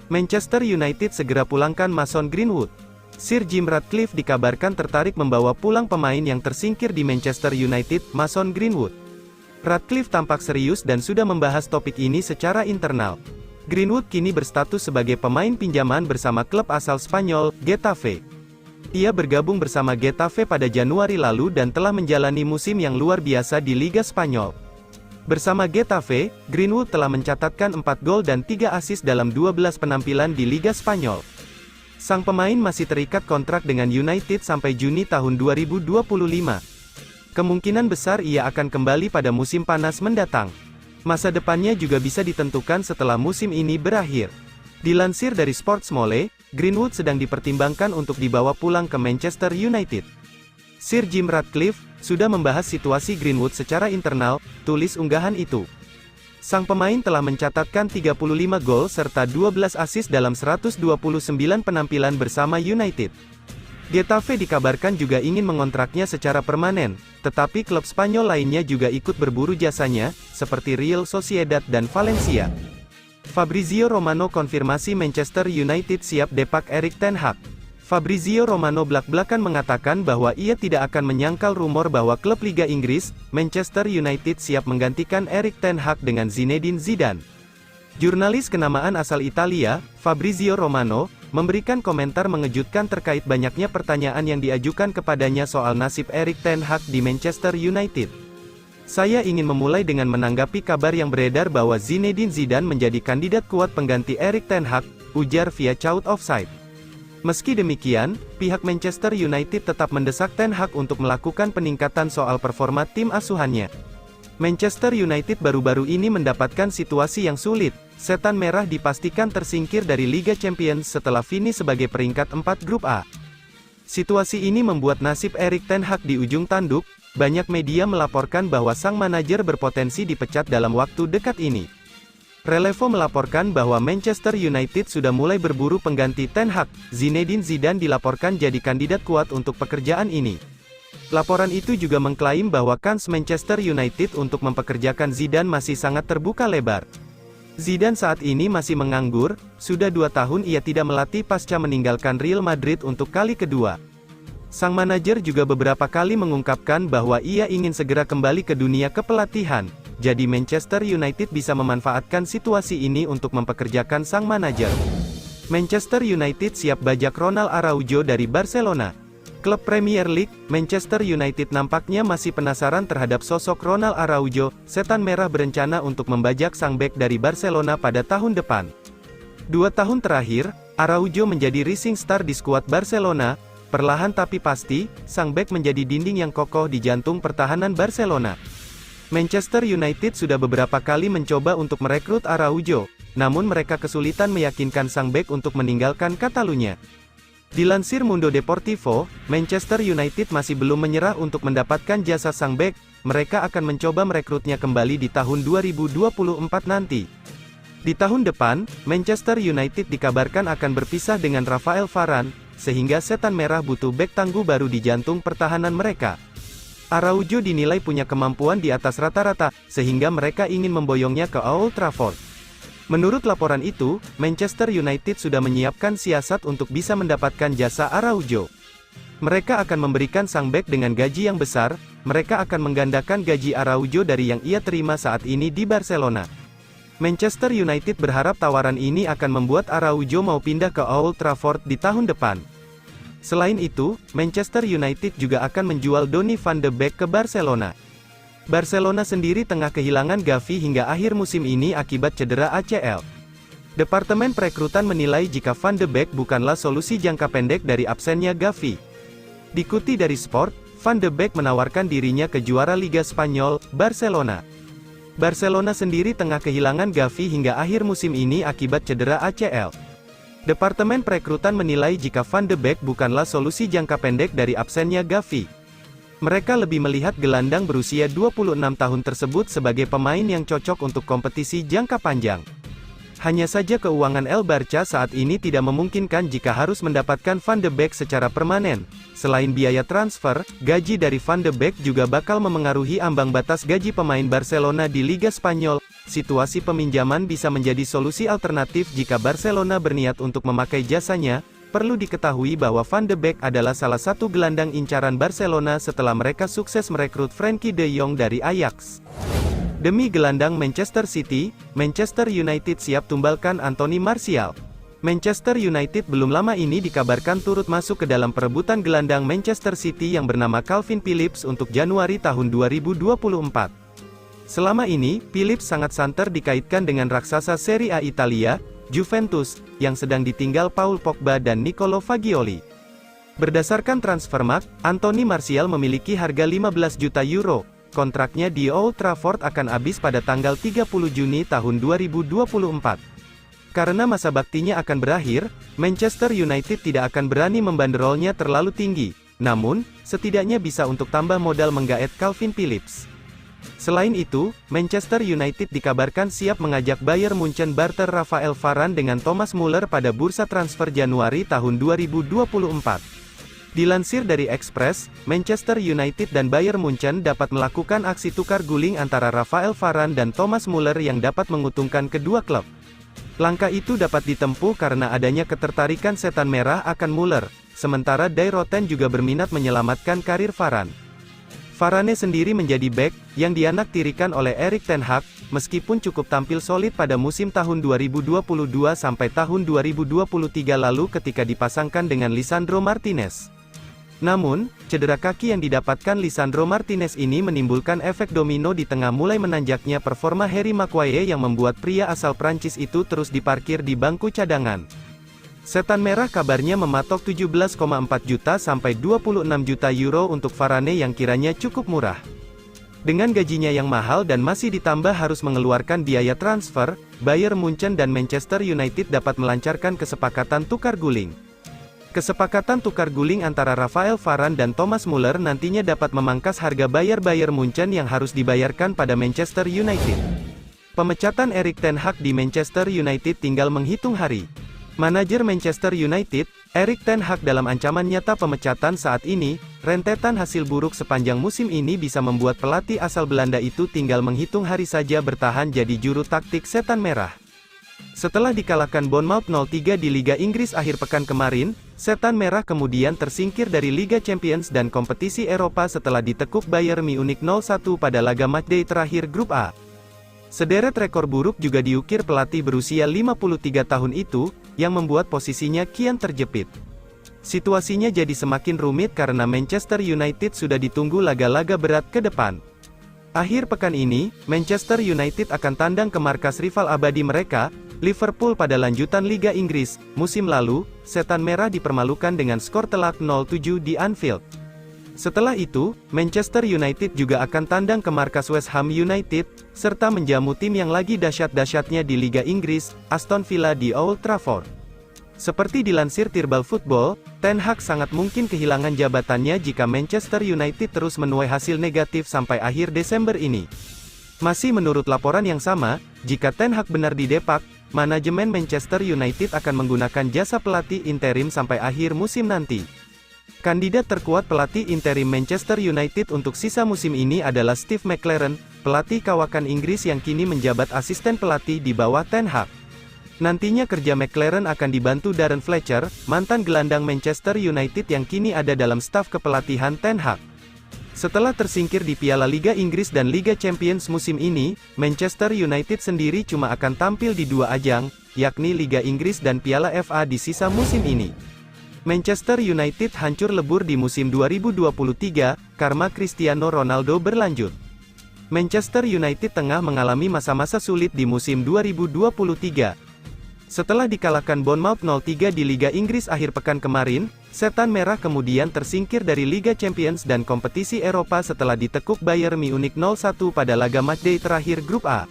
Manchester United segera pulangkan Mason Greenwood. Sir Jim Ratcliffe dikabarkan tertarik membawa pulang pemain yang tersingkir di Manchester United, Mason Greenwood. Ratcliffe tampak serius dan sudah membahas topik ini secara internal. Greenwood kini berstatus sebagai pemain pinjaman bersama klub asal Spanyol, Getafe. Ia bergabung bersama Getafe pada Januari lalu dan telah menjalani musim yang luar biasa di Liga Spanyol. Bersama Getafe, Greenwood telah mencatatkan 4 gol dan 3 assist dalam 12 penampilan di Liga Spanyol. Sang pemain masih terikat kontrak dengan United sampai Juni tahun 2025. Kemungkinan besar ia akan kembali pada musim panas mendatang. Masa depannya juga bisa ditentukan setelah musim ini berakhir. Dilansir dari Sportsmole, Greenwood sedang dipertimbangkan untuk dibawa pulang ke Manchester United. Sir Jim Ratcliffe sudah membahas situasi Greenwood secara internal, tulis unggahan itu. Sang pemain telah mencatatkan 35 gol serta 12 assist dalam 129 penampilan bersama United. Getafe dikabarkan juga ingin mengontraknya secara permanen, tetapi klub Spanyol lainnya juga ikut berburu jasanya, seperti Real Sociedad dan Valencia. Fabrizio Romano konfirmasi Manchester United siap depak Erik ten Hag. Fabrizio Romano blak-blakan mengatakan bahwa ia tidak akan menyangkal rumor bahwa klub Liga Inggris, Manchester United siap menggantikan Erik ten Hag dengan Zinedine Zidane. Jurnalis kenamaan asal Italia, Fabrizio Romano, memberikan komentar mengejutkan terkait banyaknya pertanyaan yang diajukan kepadanya soal nasib Erik ten Hag di Manchester United. Saya ingin memulai dengan menanggapi kabar yang beredar bahwa Zinedine Zidane menjadi kandidat kuat pengganti Erik ten Hag, ujar via Shout Offside. Meski demikian, pihak Manchester United tetap mendesak ten Hag untuk melakukan peningkatan soal performa tim asuhannya. Manchester United baru-baru ini mendapatkan situasi yang sulit. Setan Merah dipastikan tersingkir dari Liga Champions setelah finish sebagai peringkat 4 Grup A. Situasi ini membuat nasib Erik ten Hag di ujung tanduk. Banyak media melaporkan bahwa sang manajer berpotensi dipecat dalam waktu dekat ini. Relevo melaporkan bahwa Manchester United sudah mulai berburu pengganti ten Hag. Zinedine Zidane dilaporkan jadi kandidat kuat untuk pekerjaan ini. Laporan itu juga mengklaim bahwa kans Manchester United untuk mempekerjakan Zidane masih sangat terbuka lebar. Zidane saat ini masih menganggur, sudah 2 tahun ia tidak melatih pasca meninggalkan Real Madrid untuk kali kedua. Sang manajer juga beberapa kali mengungkapkan bahwa ia ingin segera kembali ke dunia kepelatihan. Jadi Manchester United bisa memanfaatkan situasi ini untuk mempekerjakan sang manajer. Manchester United siap bajak Ronald Araujo dari Barcelona. Klub Premier League, Manchester United nampaknya masih penasaran terhadap sosok Ronald Araujo. Setan Merah berencana untuk membajak sang bek dari Barcelona pada tahun depan. 2 tahun terakhir, Araujo menjadi rising star di skuad Barcelona. Perlahan tapi pasti, sang bek menjadi dinding yang kokoh di jantung pertahanan Barcelona. Manchester United sudah beberapa kali mencoba untuk merekrut Araujo, namun mereka kesulitan meyakinkan sang bek untuk meninggalkan Catalunya. Dilansir Mundo Deportivo, Manchester United masih belum menyerah untuk mendapatkan jasa sang bek. Mereka akan mencoba merekrutnya kembali di tahun 2024 nanti. Di tahun depan, Manchester United dikabarkan akan berpisah dengan Rafael Varane, sehingga Setan Merah butuh bek tangguh baru di jantung pertahanan mereka. Araujo dinilai punya kemampuan di atas rata-rata, sehingga mereka ingin memboyongnya ke Old Trafford. Menurut laporan itu, Manchester United sudah menyiapkan siasat untuk bisa mendapatkan jasa Araujo. Mereka akan memberikan sang bek dengan gaji yang besar. Mereka akan menggandakan gaji Araujo dari yang ia terima saat ini di Barcelona. Manchester United berharap tawaran ini akan membuat Araujo mau pindah ke Old Trafford di tahun depan. Selain itu, Manchester United juga akan menjual Donny van de Beek ke Barcelona. Barcelona sendiri tengah kehilangan Gavi hingga akhir musim ini akibat cedera ACL. Departemen perekrutan menilai jika Van de Beek bukanlah solusi jangka pendek dari absennya Gavi. Dikutip dari Sport, Van de Beek menawarkan dirinya ke juara Liga Spanyol, Barcelona. Barcelona sendiri tengah kehilangan Gavi hingga akhir musim ini akibat cedera ACL. Departemen perekrutan menilai jika Van de Beek bukanlah solusi jangka pendek dari absennya Gavi. Mereka lebih melihat gelandang berusia 26 tahun tersebut sebagai pemain yang cocok untuk kompetisi jangka panjang. Hanya saja keuangan El Barça saat ini tidak memungkinkan jika harus mendapatkan Van de Beek secara permanen. Selain biaya transfer, gaji dari Van de Beek juga bakal memengaruhi ambang batas gaji pemain Barcelona di Liga Spanyol. situasi peminjaman bisa menjadi solusi alternatif jika Barcelona berniat untuk memakai jasanya. Perlu diketahui bahwa Van de Beek adalah salah satu gelandang incaran Barcelona setelah mereka sukses merekrut Frenkie de Jong dari Ajax. Demi gelandang Manchester City, Manchester United siap tumbalkan Anthony Martial. Manchester United belum lama ini dikabarkan turut masuk ke dalam perebutan gelandang Manchester City yang bernama Calvin Phillips untuk Januari tahun 2024. Selama ini, Phillips sangat santer dikaitkan dengan raksasa Serie A Italia, Juventus, yang sedang ditinggal Paul Pogba dan Nicolo Fagioli. Berdasarkan Transfermarkt, Anthony Martial memiliki harga 15 juta euro. Kontraknya di Old Trafford akan habis pada tanggal 30 Juni tahun 2024. Karena masa baktinya akan berakhir, Manchester United tidak akan berani membanderolnya terlalu tinggi. Namun, setidaknya bisa untuk tambah modal menggaet Calvin Phillips. Selain itu, Manchester United dikabarkan siap mengajak Bayern Munchen barter Rafael Varane dengan Thomas Muller pada bursa transfer Januari tahun 2024. Dilansir dari Express, Manchester United dan Bayern Munchen dapat melakukan aksi tukar guling antara Rafael Varane dan Thomas Muller yang dapat menguntungkan kedua klub. Langkah itu dapat ditempuh karena adanya ketertarikan setan merah akan Muller, sementara Die Roten juga berminat menyelamatkan karir Varane. Varane sendiri menjadi bek, yang dianaktirikan oleh Erik ten Hag, meskipun cukup tampil solid pada musim tahun 2022 sampai tahun 2023 lalu ketika dipasangkan dengan Lisandro Martinez. Namun, cedera kaki yang didapatkan Lisandro Martinez ini menimbulkan efek domino di tengah mulai menanjaknya performa Harry Maguire yang membuat pria asal Prancis itu terus diparkir di bangku cadangan. Setan Merah kabarnya mematok 17,4 juta sampai 26 juta euro untuk Varane yang kiranya cukup murah. Dengan gajinya yang mahal dan masih ditambah harus mengeluarkan biaya transfer, Bayern Munchen dan Manchester United dapat melancarkan kesepakatan tukar guling. Kesepakatan tukar guling antara Rafael Varane dan Thomas Muller nantinya dapat memangkas harga Bayern Munchen yang harus dibayarkan pada Manchester United. Pemecatan Erik ten Hag di Manchester United tinggal menghitung hari. Manajer Manchester United, Erik ten Hag dalam ancaman nyata pemecatan saat ini. Rentetan hasil buruk sepanjang musim ini bisa membuat pelatih asal Belanda itu tinggal menghitung hari saja bertahan jadi juru taktik setan merah. Setelah dikalahkan Bournemouth 0-3 di Liga Inggris akhir pekan kemarin, setan merah kemudian tersingkir dari Liga Champions dan kompetisi Eropa setelah ditekuk Bayern Munich 0-1 pada laga matchday terakhir Grup A. Sederet rekor buruk juga diukir pelatih berusia 53 tahun itu, yang membuat posisinya kian terjepit. Situasinya jadi semakin rumit karena Manchester United sudah ditunggu laga-laga berat ke depan. Akhir pekan ini, Manchester United akan tandang ke markas rival abadi mereka, Liverpool pada lanjutan Liga Inggris. Musim lalu, setan merah dipermalukan dengan skor telak 0-7 di Anfield. Setelah itu, Manchester United juga akan tandang ke markas West Ham United, serta menjamu tim yang lagi dahsyat-dahsyatnya di Liga Inggris, Aston Villa di Old Trafford. Seperti dilansir Tirbal Football, Ten Hag sangat mungkin kehilangan jabatannya jika Manchester United terus menuai hasil negatif sampai akhir Desember ini. Masih menurut laporan yang sama, jika Ten Hag benar didepak, manajemen Manchester United akan menggunakan jasa pelatih interim sampai akhir musim nanti. Kandidat terkuat pelatih interim Manchester United untuk sisa musim ini adalah Steve McClaren, pelatih kawakan Inggris yang kini menjabat asisten pelatih di bawah Ten Hag. Nantinya kerja McClaren akan dibantu Darren Fletcher, mantan gelandang Manchester United yang kini ada dalam staf kepelatihan Ten Hag. Setelah tersingkir di Piala Liga Inggris dan Liga Champions musim ini, Manchester United sendiri cuma akan tampil di dua ajang, yakni Liga Inggris dan Piala FA di sisa musim ini. Manchester United hancur lebur di musim 2023, karma Cristiano Ronaldo berlanjut. Manchester United tengah mengalami masa-masa sulit di musim 2023. Setelah dikalahkan Bournemouth 0-3 di Liga Inggris akhir pekan kemarin, setan merah kemudian tersingkir dari Liga Champions dan kompetisi Eropa setelah ditekuk Bayern Munich 0-1 pada laga matchday terakhir Grup A.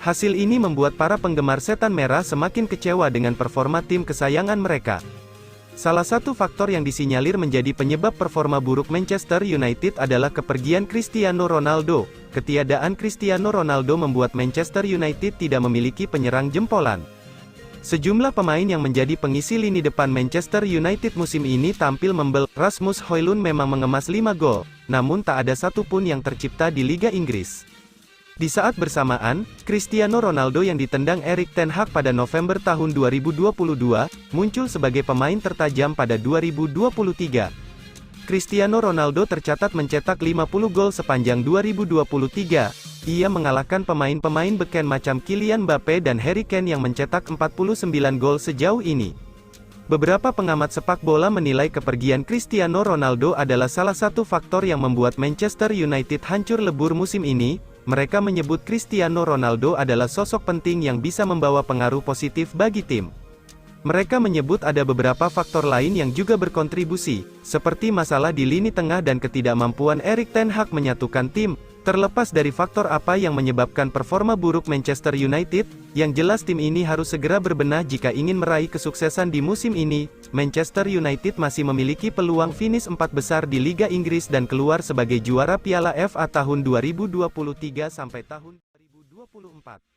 Hasil ini membuat para penggemar setan merah semakin kecewa dengan performa tim kesayangan mereka. Salah satu faktor yang disinyalir menjadi penyebab performa buruk Manchester United adalah kepergian Cristiano Ronaldo. Ketiadaan Cristiano Ronaldo membuat Manchester United tidak memiliki penyerang jempolan. Sejumlah pemain yang menjadi pengisi lini depan Manchester United musim ini tampil membel. Rasmus Højlund memang mengemas 5 gol, namun tak ada satupun yang tercipta di Liga Inggris. Di saat bersamaan, Cristiano Ronaldo yang ditendang Erik ten Hag pada November tahun 2022, muncul sebagai pemain tertajam pada 2023. Cristiano Ronaldo tercatat mencetak 50 gol sepanjang 2023. Ia mengalahkan pemain-pemain beken macam Kylian Mbappe dan Harry Kane yang mencetak 49 gol sejauh ini. Beberapa pengamat sepak bola menilai kepergian Cristiano Ronaldo adalah salah satu faktor yang membuat Manchester United hancur lebur musim ini. Mereka menyebut Cristiano Ronaldo adalah sosok penting yang bisa membawa pengaruh positif bagi tim. Mereka menyebut ada beberapa faktor lain yang juga berkontribusi, seperti masalah di lini tengah dan ketidakmampuan Erik ten Hag menyatukan tim. Terlepas dari faktor apa yang menyebabkan performa buruk Manchester United, yang jelas tim ini harus segera berbenah jika ingin meraih kesuksesan di musim ini. Manchester United masih memiliki peluang finish 4 besar di Liga Inggris dan keluar sebagai juara Piala FA tahun 2023 sampai tahun 2024.